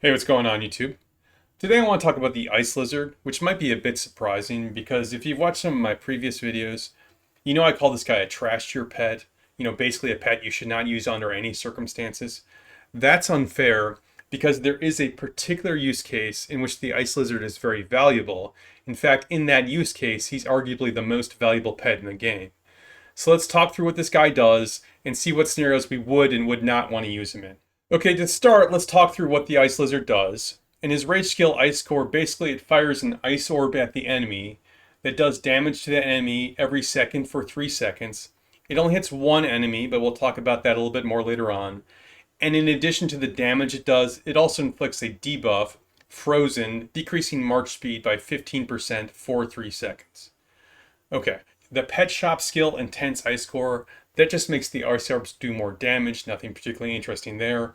Hey, what's going on, YouTube? Today I want to talk about the ice lizard, which might be a bit surprising because if you've watched some of my previous videos, you know I call this guy a trash tier pet. Basically a pet you should not use under any circumstances. That's unfair because there is a particular use case in which the ice lizard is very valuable. In fact, in that use case, he's arguably the most valuable pet in the game. So let's talk through what this guy does and see what scenarios we would and would not want to use him in. Okay, to start, let's talk through what the Ice Lizard does. In his Rage skill Ice Core, basically it fires an ice orb at the enemy that does damage to the enemy every second for 3 seconds. It only hits one enemy, but we'll talk about that a little bit more later on. And in addition to the damage it does, it also inflicts a debuff, Frozen, decreasing march speed by 15% for 3 seconds. Okay, the Pet Shop skill Intense Ice Core, that just makes the ice orbs do more damage, nothing particularly interesting there.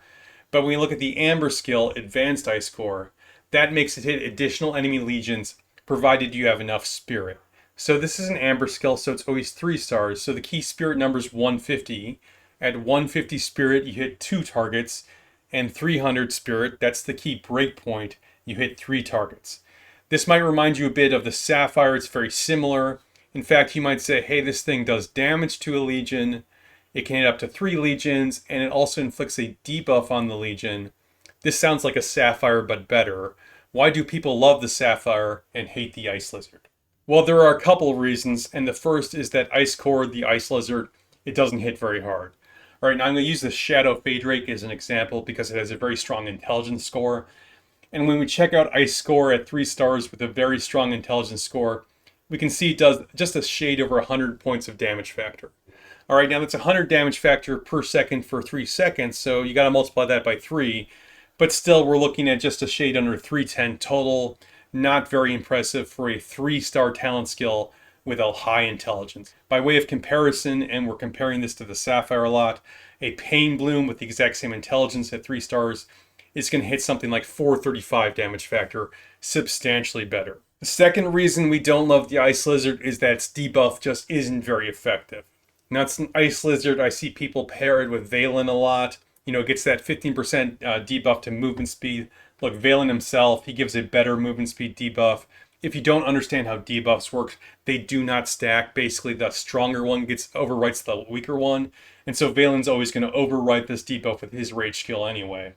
But when we look at the Amber skill Advanced Ice Core, that makes it hit additional enemy legions provided you have enough spirit. So this is an Amber skill, so it's always 3 stars. So the key spirit number is 150. At 150 spirit, you hit 2 targets, and 300 spirit, that's the key breakpoint, you hit 3 targets. This might remind you a bit of the Sapphire. It's very similar. In fact, you might say, hey, this thing does damage to a legion. It can hit up to 3 legions, and it also inflicts a debuff on the legion. This sounds like a Sapphire, but better. Why do people love the Sapphire and hate the Ice Lizard? Well, there are a couple of reasons, and the first is that Ice Core, the Ice Lizard, it doesn't hit very hard. All right, now I'm going to use the Shadow Fade Drake as an example because it has a very strong intelligence score. And when we check out Ice Core at 3 stars with a very strong intelligence score, we can see it does just a shade over 100 points of damage factor. All right, now that's 100 damage factor per second for 3 seconds, so you got to multiply that by 3. But still, we're looking at just a shade under 310 total. Not very impressive for a 3-star talent skill with a high intelligence. By way of comparison, and we're comparing this to the Sapphire a lot, a Pain Bloom with the exact same intelligence at 3 stars is going to hit something like 435 damage factor, substantially better. The second reason we don't love the Ice Lizard is that its debuff just isn't very effective. Now, it's an Ice Lizard. I see people pair it with Valen a lot. It gets that 15% debuff to movement speed. Look, Valen himself, he gives a better movement speed debuff. If you don't understand how debuffs work, they do not stack. Basically, the stronger one overwrites the weaker one. And so Valen's always going to overwrite this debuff with his rage skill anyway.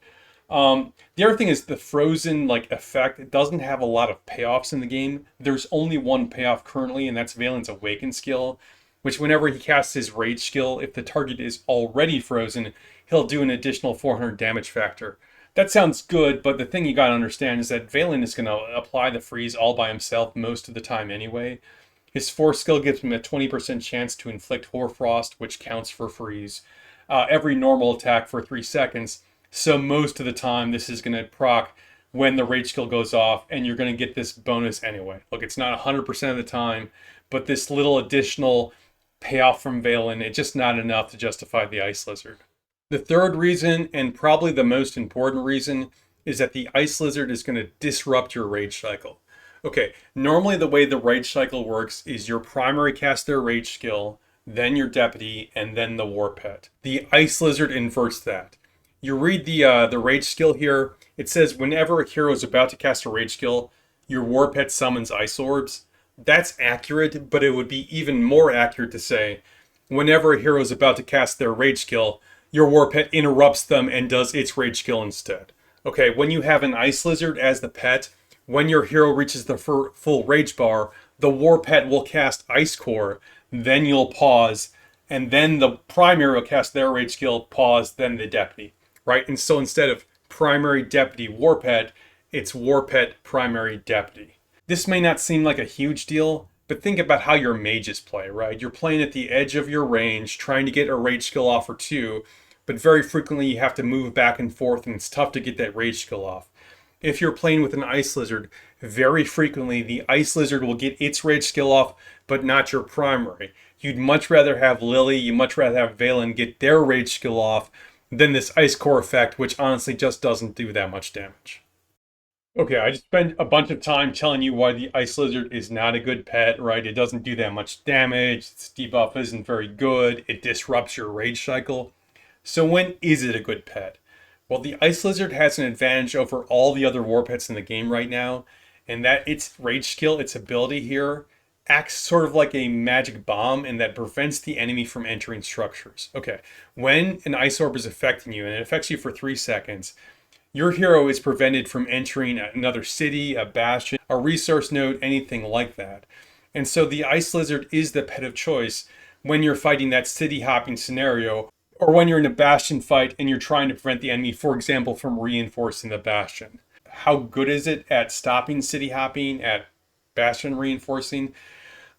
The other thing is the Frozen effect. It doesn't have a lot of payoffs in the game. There's only one payoff currently, and that's Valen's Awaken skill, which whenever he casts his Rage skill, if the target is already frozen, he'll do an additional 400 damage factor. That sounds good, but the thing you gotta understand is that Valen is gonna apply the freeze all by himself most of the time anyway. His Force skill gives him a 20% chance to inflict Hoarfrost, which counts for freeze, every normal attack for 3 seconds. So most of the time, this is going to proc when the rage skill goes off, and you're going to get this bonus anyway. Look, it's not 100% of the time, but this little additional payoff from Valen, it's just not enough to justify the Ice Lizard. The third reason, and probably the most important reason, is that the Ice Lizard is going to disrupt your rage cycle. Okay, normally the way the rage cycle works is your primary casts their rage skill, then your deputy, and then the Warpet. The Ice Lizard inverts that. You read the rage skill here. It says whenever a hero is about to cast a rage skill, your Warpet summons ice orbs. That's accurate, but it would be even more accurate to say whenever a hero is about to cast their rage skill, your Warpet interrupts them and does its rage skill instead. Okay, when you have an Ice Lizard as the pet, when your hero reaches the full rage bar, the Warpet will cast Ice Core, then you'll pause, and then the primary will cast their rage skill, pause, then the deputy. Right? And so instead of primary deputy Warpet, it's Warpet primary deputy. This may not seem like a huge deal, but think about how your mages play, right? You're playing at the edge of your range, trying to get a rage skill off or 2, but very frequently you have to move back and forth, and it's tough to get that rage skill off. If you're playing with an Ice Lizard, very frequently the Ice Lizard will get its rage skill off, but not your primary. You'd much rather have Lily, you'd much rather have Valen get their rage skill off than this Ice Core effect, which honestly just doesn't do that much damage. Okay, I just spent a bunch of time telling you why the Ice Lizard is not a good pet, right? It doesn't do that much damage, its debuff isn't very good, it disrupts your rage cycle. So when is it a good pet? Well, the Ice Lizard has an advantage over all the other Warpets in the game right now, and that its rage skill, its ability here, acts sort of like a magic bomb and that prevents the enemy from entering structures. Okay, when an ice orb is affecting you and it affects you for 3 seconds, your hero is prevented from entering another city, a bastion, a resource node, anything like that. And so the Ice Lizard is the pet of choice when you're fighting that city hopping scenario, or when you're in a bastion fight and you're trying to prevent the enemy, for example, from reinforcing the bastion. How good is it at stopping city hopping, at bastion reinforcing?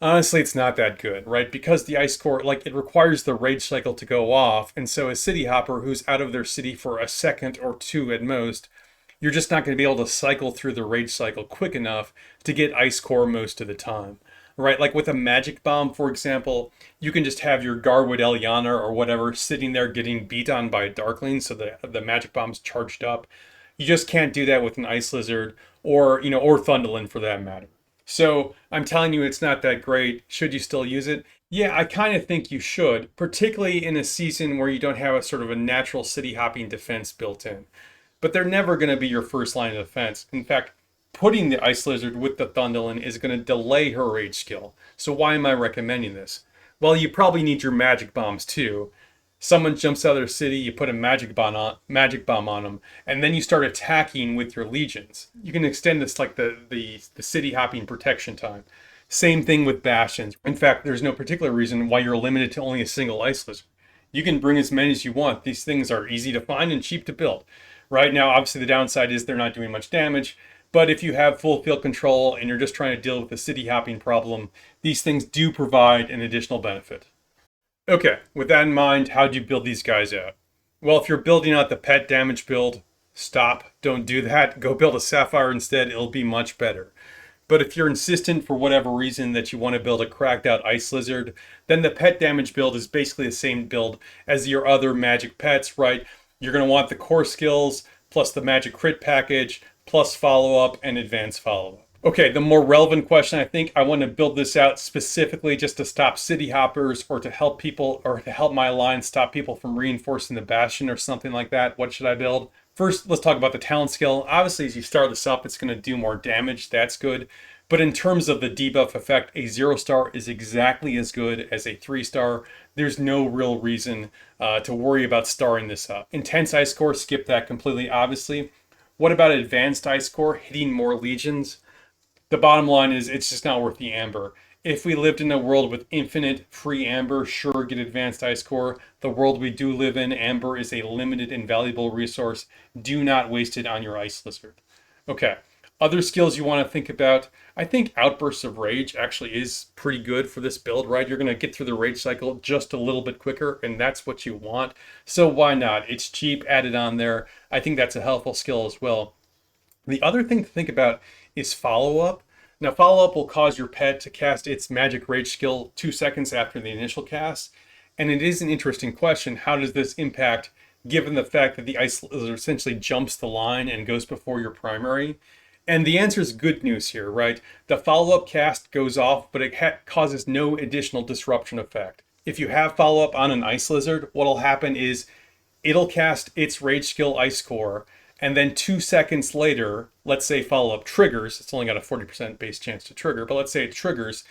Honestly, it's not that good, right? Because the ice core, like, it requires the rage cycle to go off. And so a city hopper who's out of their city for a second or two at most, you're just not going to be able to cycle through the rage cycle quick enough to get ice core most of the time, right? Like with a magic bomb, for example, you can just have your Garwood Eliana or whatever sitting there getting beat on by a Darkling, so the magic bomb's charged up. You just can't do that with an Ice Lizard or, or Thunderlin for that matter. So I'm telling you, it's not that great. Should you still use it? Yeah, I kind of think you should, particularly in a season where you don't have a sort of a natural city hopping defense built in. But they're never going to be your first line of defense. In fact, putting the Ice Lizard with the Thunderlin is going to delay her rage skill. So why am I recommending this? Well, you probably need your magic bombs too. Someone jumps out of their city, you put a magic bomb on them, and then you start attacking with your legions. You can extend this like the city hopping protection time. Same thing with bastions. In fact, there's no particular reason why you're limited to only a single ice lizard. You can bring as many as you want. These things are easy to find and cheap to build. Right now, obviously the downside is they're not doing much damage, but if you have full field control and you're just trying to deal with the city hopping problem, these things do provide an additional benefit. Okay, with that in mind, how do you build these guys out? Well, if you're building out the pet damage build, stop. Don't do that. Go build a Sapphire instead. It'll be much better. But if you're insistent for whatever reason that you want to build a cracked out Ice Lizard, then the pet damage build is basically the same build as your other magic pets, right? You're going to want the core skills, plus the magic crit package, plus follow-up and advanced follow-up. Okay, the more relevant question, I think I want to build this out specifically just to stop city hoppers or to help people or to help my alliance stop people from reinforcing the bastion or something like that. What should I build? First, let's talk about the talent skill. Obviously, as you start this up, it's going to do more damage. That's good. But in terms of the debuff effect, a 0-star is exactly as good as a 3-star. There's no real reason to worry about starring this up. Intense Ice Core, skip that completely, obviously. What about Advanced Ice Core, hitting more legions? The bottom line is it's just not worth the amber. If we lived in a world with infinite free amber, sure, get advanced ice core. The world we do live in, amber is a limited and valuable resource. Do not waste it on your ice lizard. Okay, other skills you want to think about. I think Outbursts of Rage actually is pretty good for this build, right? You're going to get through the rage cycle just a little bit quicker, and that's what you want. So why not? It's cheap, add it on there. I think that's a helpful skill as well. The other thing to think about is follow-up. Now, follow-up will cause your pet to cast its magic rage skill 2 seconds after the initial cast. And it is an interesting question. How does this impact, given the fact that the Ice Lizard essentially jumps the line and goes before your primary? And the answer is good news here, right? The follow-up cast goes off, but it causes no additional disruption effect. If you have follow-up on an Ice Lizard, what'll happen is it'll cast its rage skill Ice Core, and then 2 seconds later, let's say follow-up triggers. It's only got a 40% base chance to trigger, but let's say it triggers.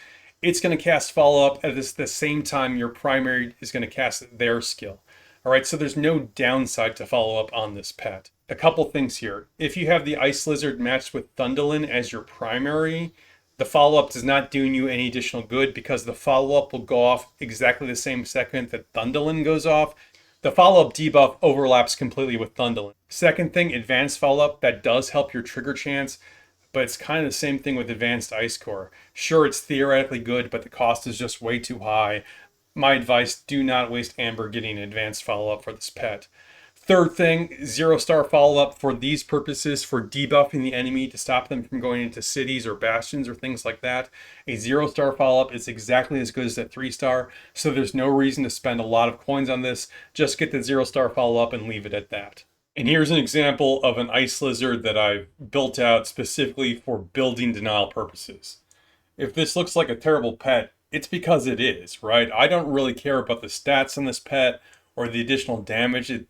It's going to cast follow-up at the same time your primary is going to cast their skill. All right, so there's no downside to follow-up on this pet. A couple things here. If you have the Ice Lizard matched with Thunderlin as your primary, the follow-up does not do you any additional good because the follow-up will go off exactly the same second that Thunderlin goes off. The follow-up debuff overlaps completely with Thunderlin. Second thing, advanced follow-up, that does help your trigger chance, but it's kind of the same thing with advanced Ice Core. Sure, it's theoretically good, but the cost is just way too high. My advice, do not waste amber getting advanced follow-up for this pet. Third thing, 0-star follow-up for these purposes, for debuffing the enemy to stop them from going into cities or bastions or things like that. A 0-star follow-up is exactly as good as a 3-star, so there's no reason to spend a lot of coins on this. Just get the 0-star follow-up and leave it at that. And here's an example of an Ice Lizard that I've built out specifically for building denial purposes. If this looks like a terrible pet, it's because it is, right? I don't really care about the stats on this pet or the additional damage it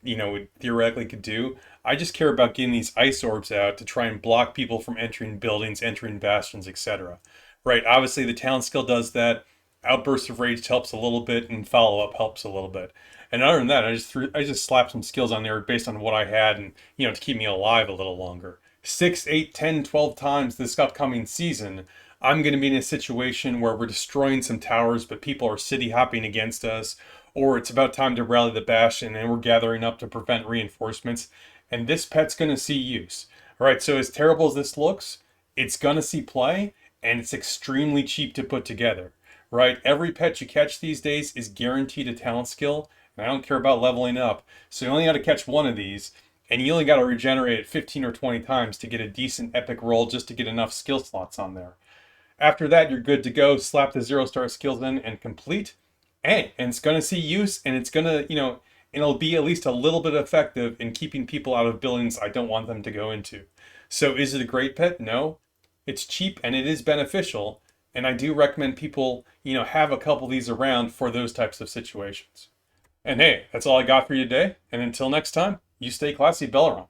theoretically could do. I just care about getting these ice orbs out to try and block people from entering buildings, entering bastions, etc. Right? Obviously, the talent skill does that. Outburst of Rage helps a little bit, and follow up helps a little bit. And other than that, I just slapped some skills on there based on what I had, and to keep me alive a little longer. 6, 8, 10, 12 times this upcoming season, I'm going to be in a situation where we're destroying some towers, but people are city hopping against us, or it's about time to rally the bastion and we're gathering up to prevent reinforcements. And this pet's going to see use. All right, so as terrible as this looks, it's going to see play, and it's extremely cheap to put together. Right? Every pet you catch these days is guaranteed a talent skill, and I don't care about leveling up. So you only got to catch one of these, and you only got to regenerate it 15 or 20 times to get a decent epic roll just to get enough skill slots on there. After that, you're good to go. Slap the 0-star skills in and complete. And it's going to see use, and it's going to, it'll be at least a little bit effective in keeping people out of buildings I don't want them to go into. So is it a great pet? No. It's cheap and it is beneficial. And I do recommend people, have a couple of these around for those types of situations. And hey, that's all I got for you today. And until next time, you stay classy, Belleron.